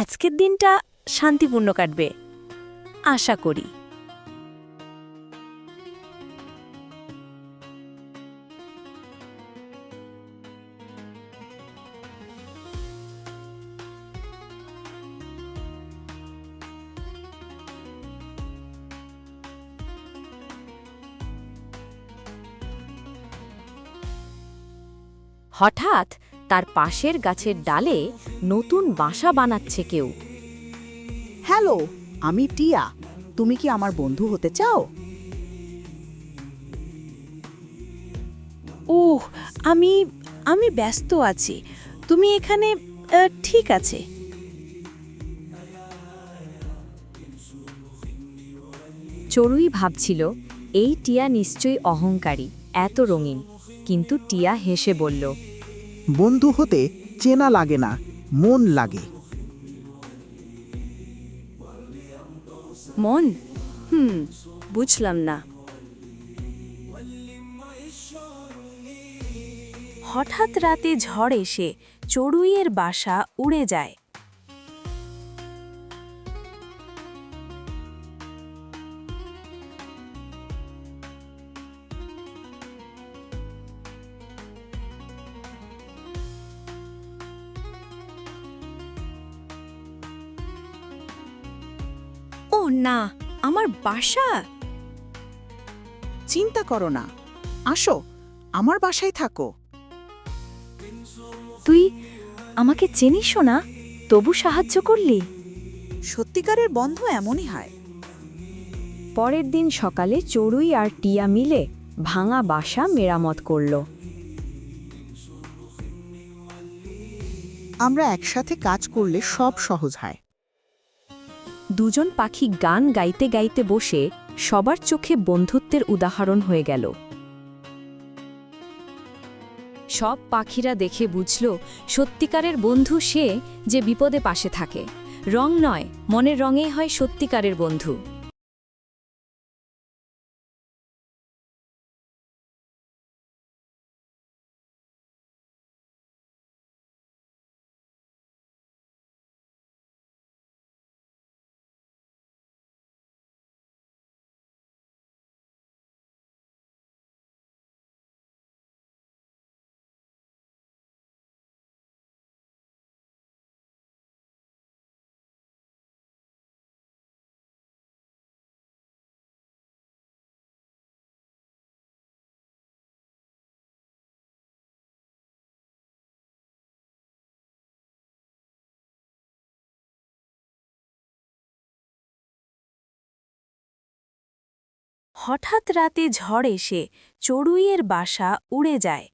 আজকের দিনটা শান্তিপূর্ণ কাটবে আশা করি। হঠাৎ তার পাশের গাছের ডালে নতুন বাসা বানাচ্ছে কেউ। হ্যালো, আমি টিয়া। তুমি কি আমার বন্ধু হতে চাও? ওহ, আমি আমি ব্যস্ত আছি। তুমি এখানে ঠিক আছে। চড়ুই ভাবছিল এই টিয়া নিশ্চয়ই অহংকারী, এত রঙিন। কিন্তু টিয়া হেসে বলল, বন্ধু হতে চেনা লাগে না, মন লাগে। মন? বুঝলাম না। হঠাৎ রাতে ঝড় এসে চড়ুইয়ের বাসা উড়ে যায়। ও না, আমার বাসা! চিন্তা করো না, আসো, আমার বাসায় থাকো। তুই আমাকে চিনিসও না, তবু সাহায্য করলি। সত্যিকারের বন্ধু এমনই হয়। পরের দিন সকালে চড়ুই আর টিয়া মিলে ভাঙা বাসা মেরামত করল। আমরা একসাথে কাজ করলে সব সহজ হয়। দুজন পাখি গান গাইতে গাইতে বসে সবার চোখে বন্ধুত্বের উদাহরণ হয়ে গেল। সব পাখিরা দেখে বুঝল সত্যিকারের বন্ধু সে যে বিপদে পাশে থাকে। রং নয়, মনের রঙেই হয় সত্যিকারের বন্ধু। হঠাৎ রাতে ঝড় এসে চড়ুইয়ের বাসা উড়ে যায়।